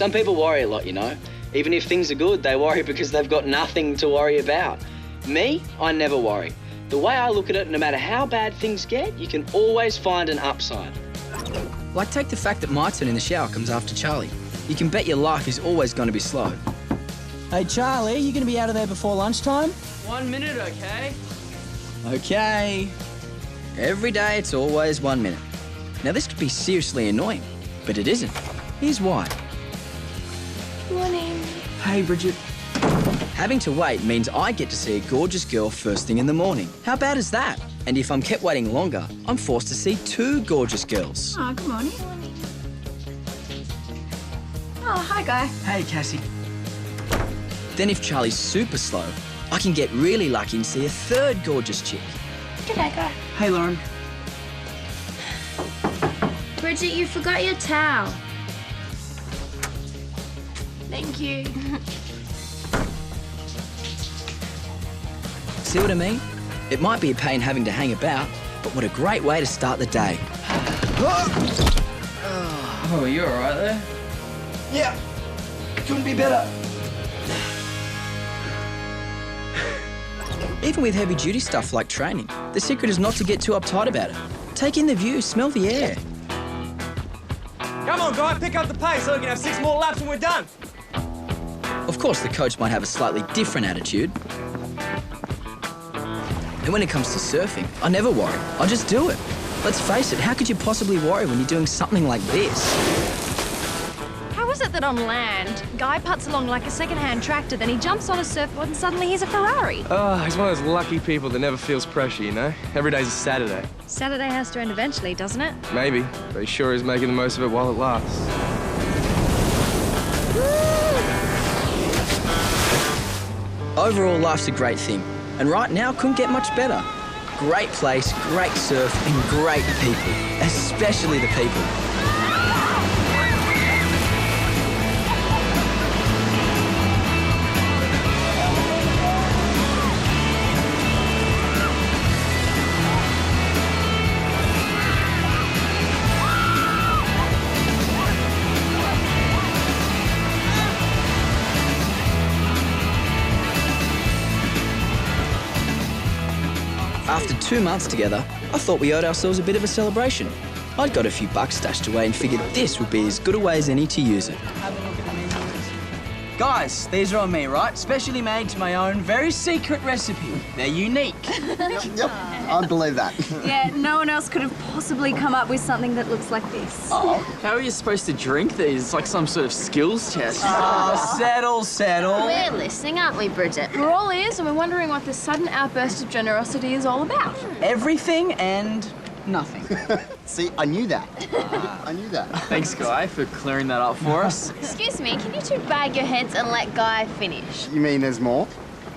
Some people worry a lot, you know. Even if things are good, they worry because they've got nothing to worry about. Me, I never worry. The way I look at it, no matter how bad things get, you can always find an upside. Like, take the fact that my turn in the shower comes after Charlie. You can bet your life is always going to be slow. Hey, Charlie, you going to be out of there before lunchtime? 1 minute, OK? OK. Every day it's always 1 minute. Now, this could be seriously annoying, but it isn't. Here's why. Morning. Hey, Bridget. Having to wait means I get to see a gorgeous girl first thing in the morning. How bad is that? And if I'm kept waiting longer, I'm forced to see 2 gorgeous girls. Oh, good morning. Oh, hi, Guy. Hey, Cassie. Then if Charlie's super slow, I can get really lucky and see a 3rd gorgeous chick. G'day, Guy. Hey, Lauren. Bridget, you forgot your towel. Thank you. See what I mean? It might be a pain having to hang about, but what a great way to start the day. Oh, you all right there? Yeah, couldn't be better. Even with heavy-duty stuff like training, the secret is not to get too uptight about it. Take in the view, smell the air. Come on, Guy, pick up the pace so we can have 6 more laps and we're done. Of course, the coach might have a slightly different attitude. And when it comes to surfing, I never worry. I just do it. Let's face it, how could you possibly worry when you're doing something like this? How is it that on land, Guy putts along like a second-hand tractor, then he jumps on a surfboard and suddenly he's a Ferrari? Oh, he's one of those lucky people that never feels pressure, you know? Every day's a Saturday. Saturday has to end eventually, doesn't it? Maybe, but he sure is making the most of it while it lasts. Overall, life's a great thing. And right now, couldn't get much better. Great place, great surf, and great people. Especially the people. After 2 months together, I thought we owed ourselves a bit of a celebration. I'd got a few bucks stashed away and figured this would be as good a way as any to use it. Guys, these are on me, right? Specially made to my own very secret recipe. They're unique. Yep, I believe that. Yeah, no one else could have possibly come up with something that looks like this. Oh, how are you supposed to drink these? It's like some sort of skills test. Oh, settle. We're listening, aren't we, Bridget? We're all ears and we're wondering what this sudden outburst of generosity is all about. Everything and nothing. See, I knew that. I knew that. Thanks, Guy, for clearing that up for us. Excuse me, can you 2 bag your heads and let Guy finish? You mean there's more?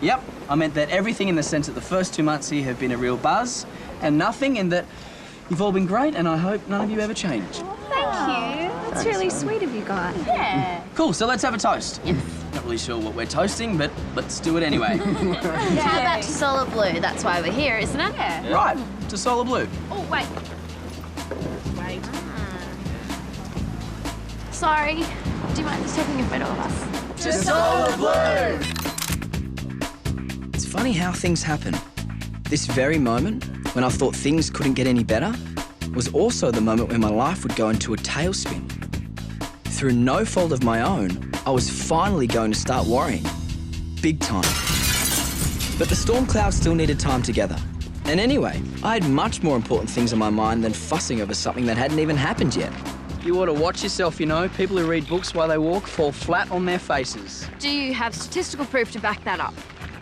Yep, I meant that everything in the sense that the first 2 months here have been a real buzz, and nothing in that you've all been great, and I hope none of you ever change. Thank you. That's really sweet of you, Guy. Yeah. Cool, so let's have a toast. Not really sure what we're toasting, but let's do it anyway. How about to Solar Blue? That's why we're here, isn't it? Yeah. Right, to Solar Blue. Oh, wait. Sorry. Do you mind just taking a photo of us? To Solar Blue! It's funny how things happen. This very moment, when I thought things couldn't get any better, was also the moment when my life would go into a tailspin. Through no fault of my own, I was finally going to start worrying. Big time. But the storm clouds still needed time together. And anyway, I had much more important things on my mind than fussing over something that hadn't even happened yet. You ought to watch yourself, you know. People who read books while they walk fall flat on their faces. Do you have statistical proof to back that up?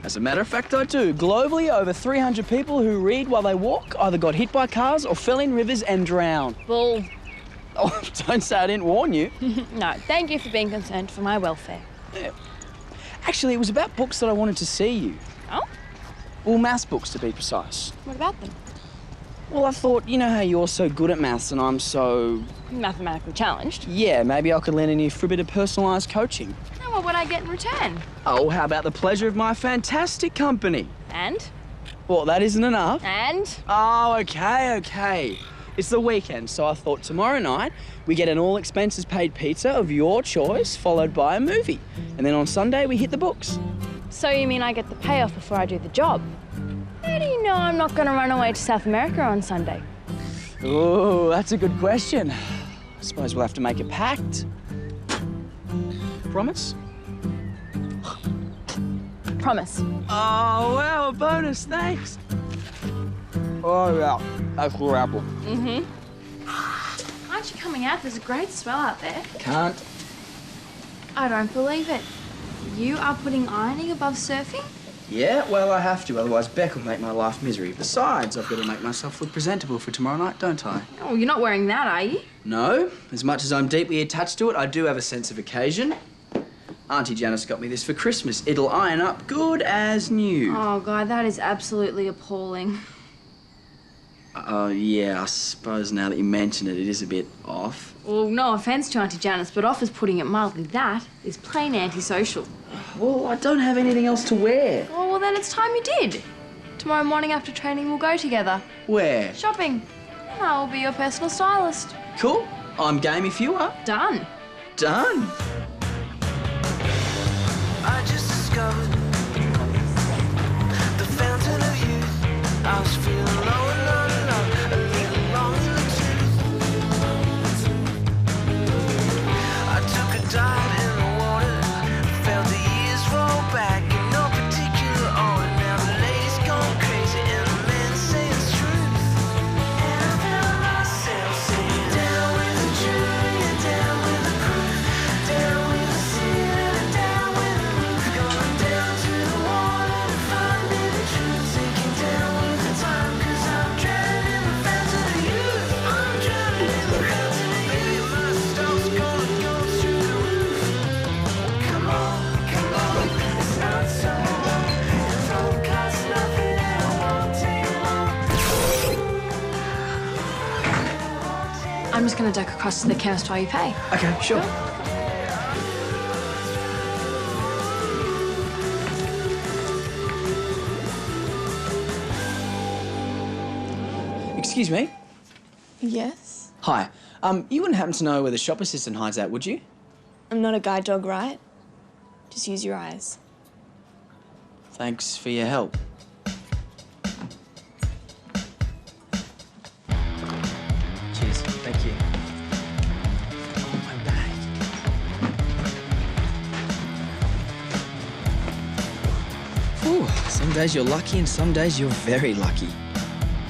As a matter of fact, I do. Globally, over 300 people who read while they walk either got hit by cars or fell in rivers and drowned. Bull. Oh, don't say I didn't warn you. No, thank you for being concerned for my welfare. Actually, it was about books that I wanted to see you. Oh? Well, maths books, to be precise. What about them? Well, I thought, you know how you're so good at maths and I'm so... Mathematically challenged. Yeah, maybe I could lend on you for a bit of personalised coaching. And what would I get in return? Oh, how about the pleasure of my fantastic company? And? Well, that isn't enough. And? Oh, okay. It's the weekend, so I thought tomorrow night we get an all-expenses-paid pizza of your choice, followed by a movie. And then on Sunday, we hit the books. So you mean I get the payoff before I do the job? How do you know I'm not going to run away to South America on Sunday? Oh, that's a good question. I suppose we'll have to make a pact. Promise? Promise. Oh, wow, a bonus, thanks. Oh, yeah, that's cool apple. Aren't you coming out? There's a great swell out there. Can't. I don't believe it. You are putting ironing above surfing? Yeah, well, I have to, otherwise Beck will make my life misery. Besides, I've got to make myself look presentable for tomorrow night, don't I? Oh, you're not wearing that, are you? No. As much as I'm deeply attached to it, I do have a sense of occasion. Auntie Janice got me this for Christmas. It'll iron up good as new. Oh, God, that is absolutely appalling. Oh, yeah, I suppose now that you mention it, it is a bit off. Well, no offence to Auntie Janice, but off is putting it mildly. That is plain antisocial. Well, I don't have anything else to wear. Oh, well, then it's time you did. Tomorrow morning after training, we'll go together. Where? Shopping. And I will be your personal stylist. Cool. I'm game if you are. Done. Done. I just discovered the fountain of youth. I was feeling low and low and low, a little long in the tooth. I took a dive in the water, felt the years roll back in no particular order. Now the lady's gone crazy and the men say it's truth. And I found myself singing down with the jury and down with the crew, down with the ceiling and down with the roof, going down to the water to find me the truth, sinking down with the time 'cause I'm drowning in the fountain of youth. I'm drowning in the fountain of youth. My stuff's gonna go through the roof. Come on, it's not so long. It don't cost nothing and it won't take long. I'm just going to duck across to the chemist while you pay. Okay, sure. Excuse me? Yes? Hi. You wouldn't happen to know where the shop assistant hides out, would you? I'm not a guide dog, right? Just use your eyes. Thanks for your help. Cheers. Thank you. Oh, my bag. Whew, some days you're lucky and some days you're very lucky.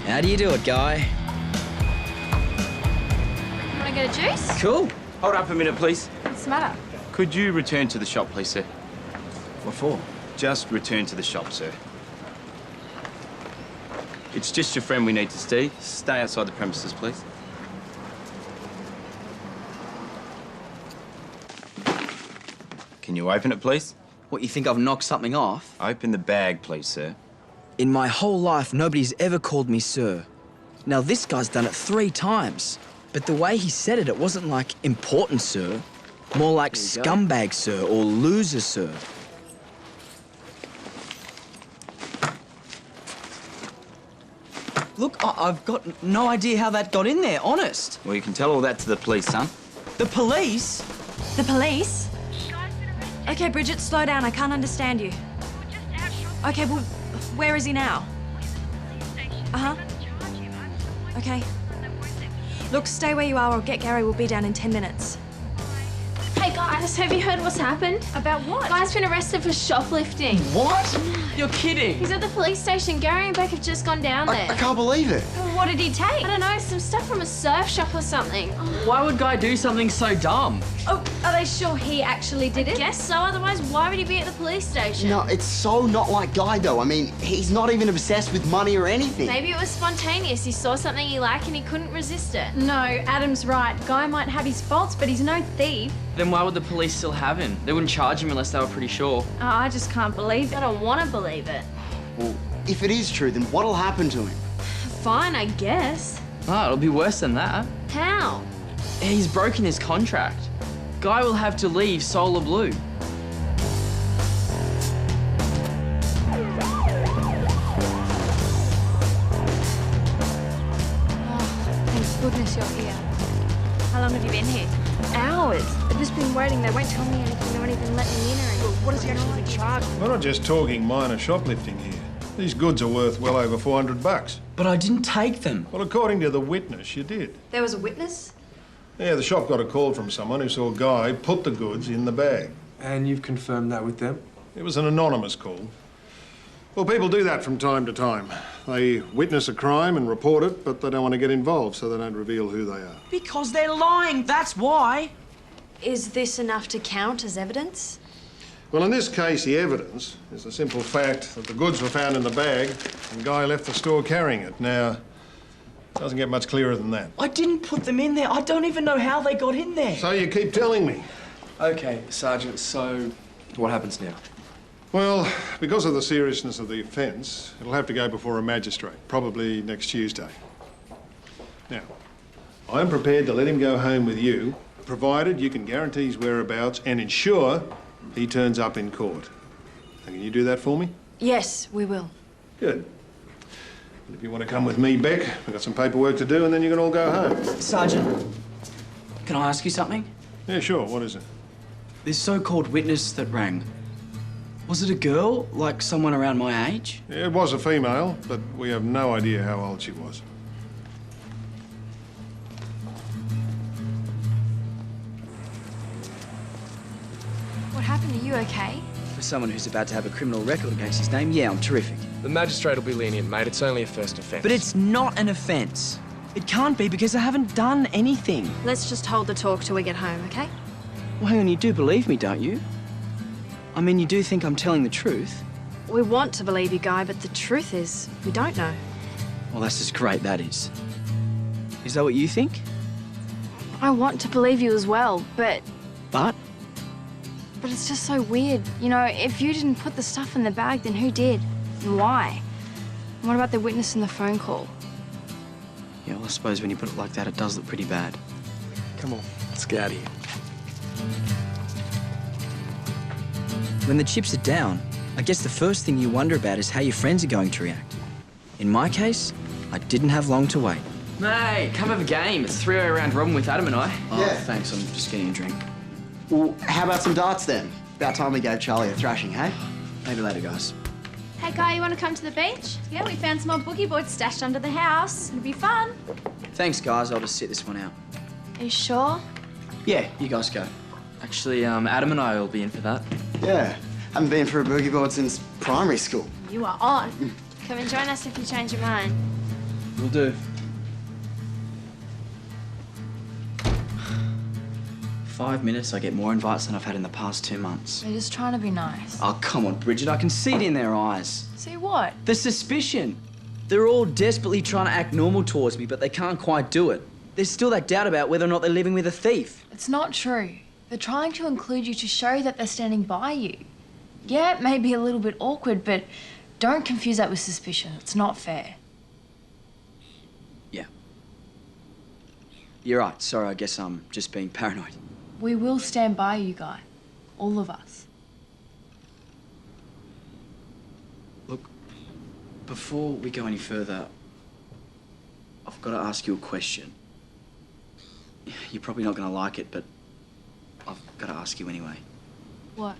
How do you do it, guy? Want to get a juice? Cool. Hold up a minute, please. What's the matter? Could you return to the shop, please, sir? What for? Just return to the shop, sir. It's just your friend we need to see. Stay outside the premises, please. Can you open it, please? What, you think I've knocked something off? Open the bag, please, sir. In my whole life, nobody's ever called me sir. Now, this guy's done it 3 times. But the way he said it, it wasn't like important sir. More like scumbag sir or loser sir. Look, I've got no idea how that got in there, honest. Well, you can tell all that to the police, son. The police? The police? Okay, Bridget, slow down. I can't understand you. Okay, well, where is he now? Uh-huh. Okay. Look, stay where you are or get Gary. We'll be down in 10 minutes. Hey guys, have you heard what's happened? About what? Guy's been arrested for shoplifting. What? You're kidding. He's at the police station. Gary and Beck have just gone down there. I can't believe it. What did he take? I don't know, some stuff from a surf shop or something. Why would Guy do something so dumb? Oh, are they sure he actually did it? Guess so, otherwise why would he be at the police station? No, it's so not like Guy, though. I mean, he's not even obsessed with money or anything. Maybe it was spontaneous. He saw something he liked and he couldn't resist it. No, Adam's right. Guy might have his faults, but he's no thief. Then why would the police still have him? They wouldn't charge him unless they were pretty sure. Oh, I just can't believe I it. don't want to believe it. Well, if it is true, then what'll happen to him? Fine, I guess. Ah, it'll be worse than that. How? He's broken his contract. Guy will have to leave Solar Blue. Thank Goodness, you're here. How long have you been here? Hours. I've just been waiting. They won't tell me anything. They won't even let me in or anything. What is he actually in charge? We're not just talking minor shoplifting here. These goods are worth well over $400. But I didn't take them. Well, according to the witness, you did. There was a witness? Yeah, the shop got a call from someone who saw a guy put the goods in the bag. And you've confirmed that with them? It was an anonymous call. Well, people do that from time to time. They witness a crime and report it, but they don't want to get involved, so they don't reveal who they are. Because they're lying, that's why. Is this enough to count as evidence? Well, in this case, the evidence is the simple fact that the goods were found in the bag and the guy left the store carrying it. Now, it doesn't get much clearer than that. I didn't put them in there. I don't even know how they got in there. So you keep telling me. Okay, Sergeant, so what happens now? Well, because of the seriousness of the offence, it'll have to go before a magistrate, probably next Tuesday. Now, I'm prepared to let him go home with you, provided you can guarantee his whereabouts and ensure he turns up in court. Now, can you do that for me? Yes, we will. Good. And if you want to come with me, Beck, we've got some paperwork to do and then you can all go home. Sergeant, can I ask you something? Yeah, sure. What is it? This so-called witness that rang, was it a girl, like someone around my age? Yeah, it was a female, but we have no idea how old she was. What happened? Are you okay? For someone who's about to have a criminal record against his name, yeah, I'm terrific. The magistrate will be lenient, mate. It's only a first offence. But it's not an offence. It can't be because I haven't done anything. Let's just hold the talk till we get home, okay? Well, hang on, you do believe me, don't you? I mean, you do think I'm telling the truth? We want to believe you, Guy, but the truth is, we don't know. Well, that's just great, that is. Is that what you think? I want to believe you as well, but But? it's just so weird. You know, if you didn't put the stuff in the bag, then who did? And why? And what about the witness in the phone call? Yeah, well, I suppose when you put it like that, it does look pretty bad. Come on, let's get out of here. When the chips are down, I guess the first thing you wonder about is how your friends are going to react. In my case, I didn't have long to wait. Mate, come have a game. It's 3-0 round robin with Adam and I. Oh, Yeah. thanks, I'm just getting a drink. Well, how about some darts then? About time we gave Charlie a thrashing, hey? Maybe later, guys. Hey, Guy, you want to come to the beach? Yeah, we found some more boogie boards stashed under the house. It'll be fun. Thanks, guys, I'll just sit this one out. Are you sure? Yeah, you guys go. Actually, Adam and I will be in for that. Yeah. Haven't been for a boogie board since primary school. You are on. Come and join us if you change your mind. Will do. 5 minutes, I get more invites than I've had in the past 2 months. They're just trying to be nice. Oh, come on, Bridget, I can see it in their eyes. See what? The suspicion. They're all desperately trying to act normal towards me, but they can't quite do it. There's still that doubt about whether or not they're living with a thief. It's not true. They're trying to include you to show that they're standing by you. Yeah, it may be a little bit awkward, but don't confuse that with suspicion. It's not fair. Yeah. You're right. Sorry, I guess I'm just being paranoid. We will stand by you, Guy. All of us. Look, before we go any further, I've got to ask you a question. You're probably not going to like it, but I've got to ask you anyway. What?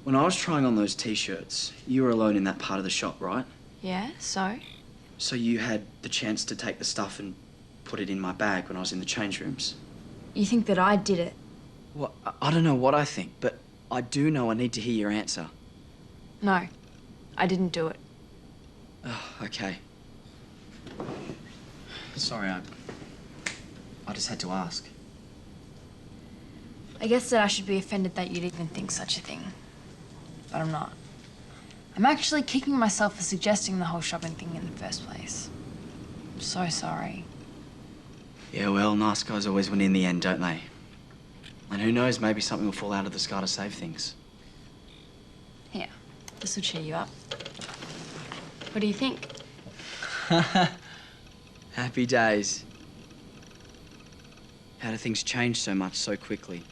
When I was trying on those T-shirts, you were alone in that part of the shop, right? Yeah, so? So you had the chance to take the stuff and put it in my bag when I was in the change rooms. You think that I did it? Well, I don't know what I think, but I do know I need to hear your answer. No, I didn't do it. Oh, okay. Sorry, I just had to ask. I guess that I should be offended that you'd even think such a thing. But I'm not. I'm actually kicking myself for suggesting the whole shopping thing in the first place. I'm so sorry. Yeah, well, nice guys always win in the end, don't they? And who knows, maybe something will fall out of the sky to save things. Here, this will cheer you up. What do you think? Happy days. How do things change so much so quickly?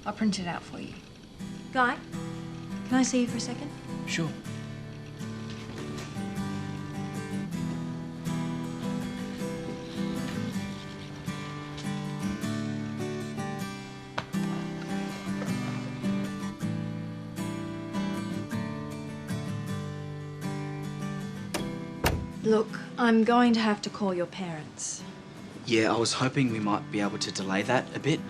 I'll print it out for you. Guy, can I see you for a second? Sure. Look, I'm going to have to call your parents. Yeah, I was hoping we might be able to delay that a bit.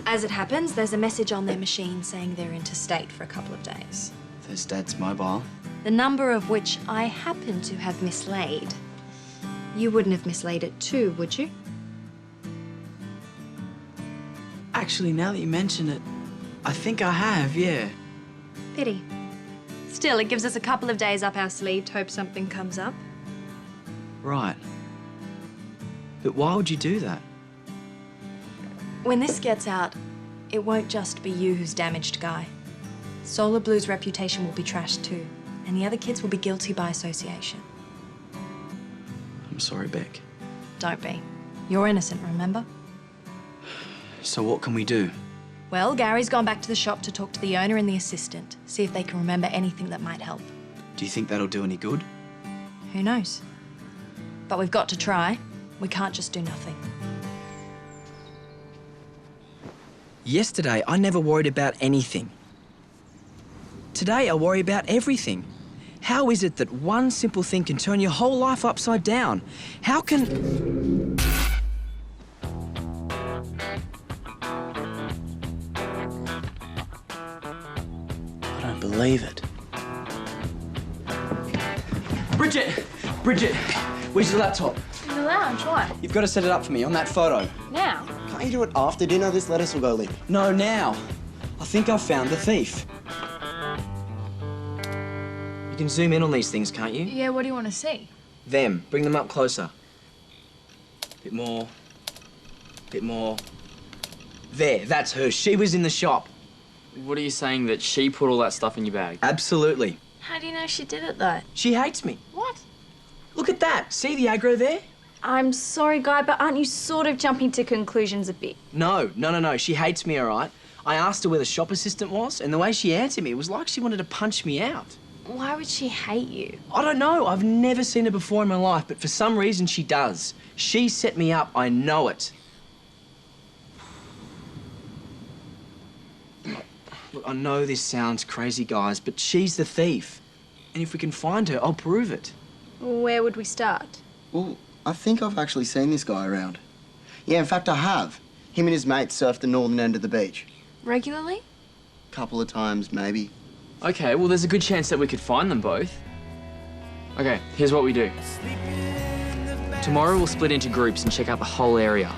As it happens, there's a message on their machine saying they're interstate for a couple of days. There's Dad's mobile. The number of which I happen to have mislaid. You wouldn't have mislaid it too, would you? Actually, now that you mention it, I think I have, yeah. Pity. Still, it gives us a couple of days up our sleeve to hope something comes up. Right. But why would you do that? When this gets out, it won't just be you who's damaged Guy. Solar Blue's reputation will be trashed too, and the other kids will be guilty by association. I'm sorry, Beck. Don't be. You're innocent, remember? So what can we do? Well, Gary's gone back to the shop to talk to the owner and the assistant, see if they can remember anything that might help. Do you think that'll do any good? Who knows? But we've got to try. We can't just do nothing. Yesterday, I never worried about anything. Today, I worry about everything. How is it that one simple thing can turn your whole life upside down? How can... I don't believe it. Bridget! Bridget! Where's your laptop? In the lounge, why? You've got to set it up for me on that photo. Now? Can't you do it after dinner? This lettuce will go limp. No, now. I think I've found the thief. You can zoom in on these things, can't you? Yeah, what do you want to see? Them. Bring them up closer. Bit more. Bit more. There, that's her. She was in the shop. What are you saying, that she put all that stuff in your bag? Absolutely. How do you know she did it, though? She hates me. What? Look at that. See the aggro there? I'm sorry, Guy, but aren't you sort of jumping to conclusions a bit? No. She hates me, all right? I asked her where the shop assistant was, and the way she answered me, it was like she wanted to punch me out. Why would she hate you? I don't know. I've never seen her before in my life, but for some reason she does. She set me up. I know it. Look, I know this sounds crazy, guys, but she's the thief. And if we can find her, I'll prove it. Where would we start? Well, I think I've actually seen this guy around. Yeah, in fact, I have. Him and his mates surf the northern end of the beach. Regularly? Couple of times, maybe. Okay, well, there's a good chance that we could find them both. Okay, here's what we do. Tomorrow we'll split into groups and check out the whole area.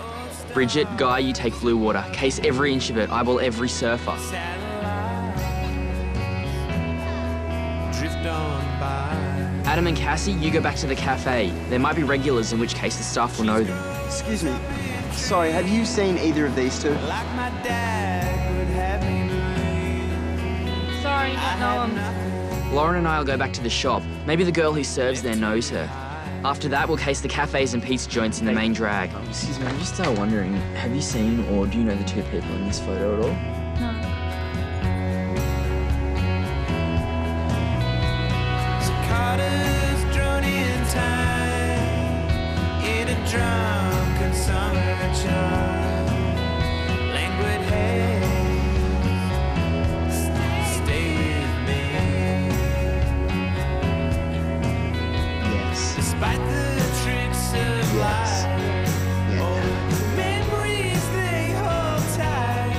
Bridget, Guy, you take blue water. Case every inch of it. Eyeball every surfer. Adam and Cassie, you go back to the cafe. There might be regulars, in which case the staff will know them. Excuse me. Sorry, have you seen either of these two? Sorry, don't know him. Lauren and I will go back to the shop. Maybe the girl who serves there knows her. After that, we'll case the cafes and pizza joints in the main drag. Excuse me, I'm just wondering, have you seen or do you know the two people in this photo at all? No.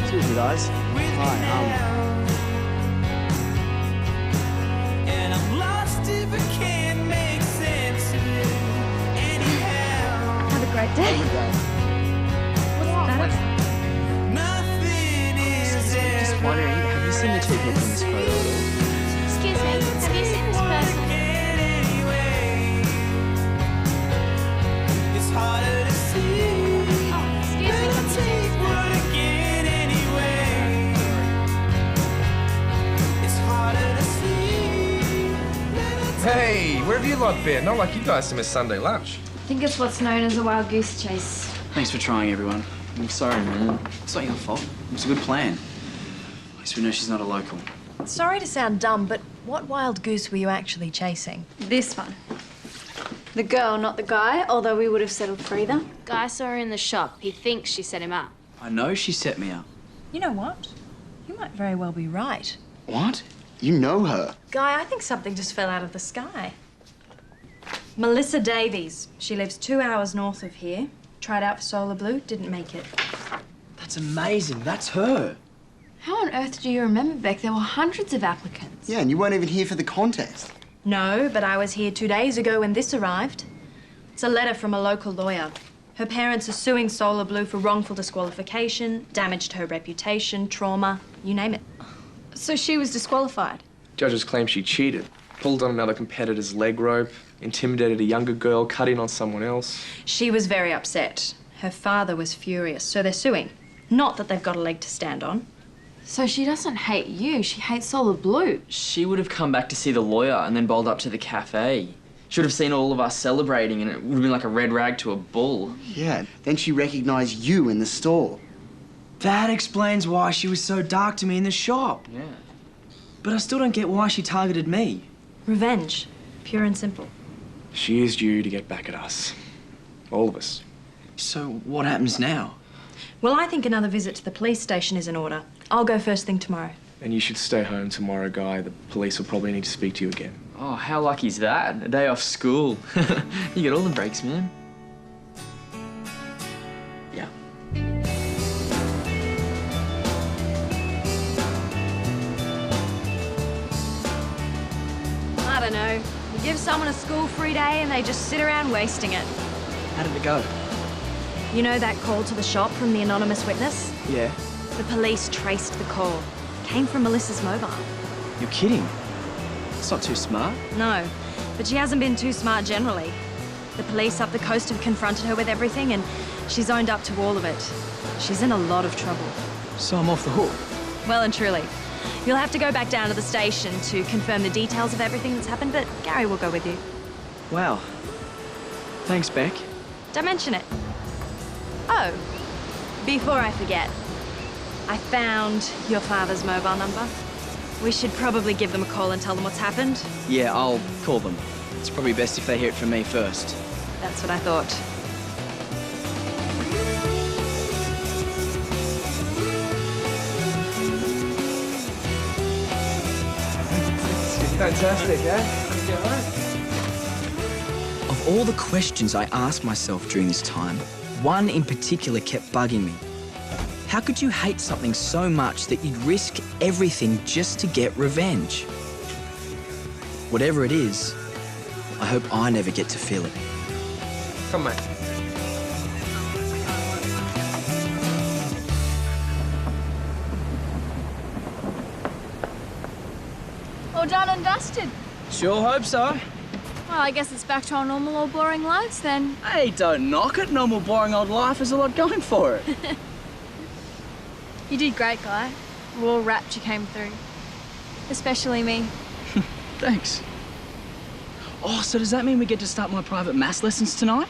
Excuse me, guys. Hi, And I'm lost if I can't make sense of it anyhow. Have a great day. What's that? Nothing is Just wondering, have you seen the two people in this photo at all? Excuse me, have you seen this person? It's harder to see. Oh, excuse me, have you seen this person? Again anyway. It's harder to see. Hey, where have you lot been? Not like you guys to miss Sunday lunch. I think it's what's known as a wild goose chase. Thanks for trying, everyone. I'm sorry, man. It's not your fault. It was a good plan. At least we know she's not a local. Sorry to sound dumb, but what wild goose were you actually chasing? This one. The girl, not the guy, although we would have settled for either. Guy saw her in the shop. He thinks she set him up. I know she set me up. You know what? You might very well be right. What? You know her? Guy, I think something just fell out of the sky. Melissa Davies. She lives 2 hours north of here. Tried out for Solar Blue, didn't make it. That's amazing. That's her. How on earth do you remember, Beck? There were hundreds of applicants. Yeah, and you weren't even here for the contest. No, but I was here 2 days ago when this arrived. It's a letter from a local lawyer. Her parents are suing Solar Blue for wrongful disqualification, damage to her reputation, trauma, you name it. So she was disqualified? Judges claim she cheated, pulled on another competitor's leg rope, intimidated a younger girl, cut in on someone else. She was very upset. Her father was furious, so they're suing. Not that they've got a leg to stand on. So she doesn't hate you, she hates Solar Blue. She would have come back to see the lawyer and then bowled up to the cafe. She would have seen all of us celebrating and it would have been like a red rag to a bull. Yeah, then she recognised you in the store. That explains why she was so dark to me in the shop. Yeah. But I still don't get why she targeted me. Revenge. Pure and simple. She used you to get back at us. All of us. So what happens now? Well, I think another visit to the police station is in order. I'll go first thing tomorrow. And you should stay home tomorrow, Guy. The police will probably need to speak to you again. Oh, how lucky is that? A day off school. You get all the breaks, man. Yeah. I don't know. You give someone a school-free day and they just sit around wasting it. How did it go? You know that call to the shop from the anonymous witness? Yeah. The police traced the call. Came from Melissa's mobile. You're kidding. It's not too smart. No, but she hasn't been too smart generally. The police up the coast have confronted her with everything and she's owned up to all of it. She's in a lot of trouble. So I'm off the hook. Well and truly. You'll have to go back down to the station to confirm the details of everything that's happened, but Gary will go with you. Wow. Thanks, Beck. Don't mention it. Oh, before I forget, I found your father's mobile number. We should probably give them a call and tell them what's happened. Yeah, I'll call them. It's probably best if they hear it from me first. That's what I thought. Fantastic, eh? Of all the questions I asked myself during this time, one in particular kept bugging me. How could you hate something so much that you'd risk everything just to get revenge? Whatever it is, I hope I never get to feel it. Come, mate. All done and dusted. Sure hope so. Well, I guess it's back to our normal old boring lives then. Hey, don't knock it. Normal, boring old life has a lot going for it. You did great, Guy. We're all rapt you came through. Especially me. Thanks. Oh, so does that mean we get to start my private maths lessons tonight?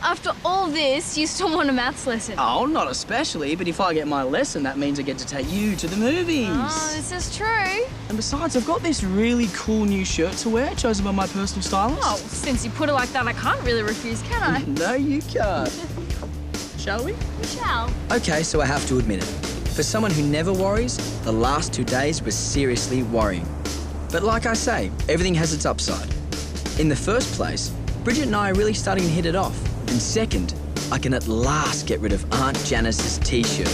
After all this, you still want a maths lesson? Oh, not especially, but if I get my lesson, that means I get to take you to the movies. Oh, this is true. And besides, I've got this really cool new shirt to wear, chosen by my personal stylist. Oh, since you put it like that, I can't really refuse, can I? No, you can't. Shall we? We shall. Okay, so I have to admit it. For someone who never worries, the last 2 days were seriously worrying. But like I say, everything has its upside. In the first place, Bridget and I are really starting to hit it off. And second, I can at last get rid of Aunt Janice's t-shirt.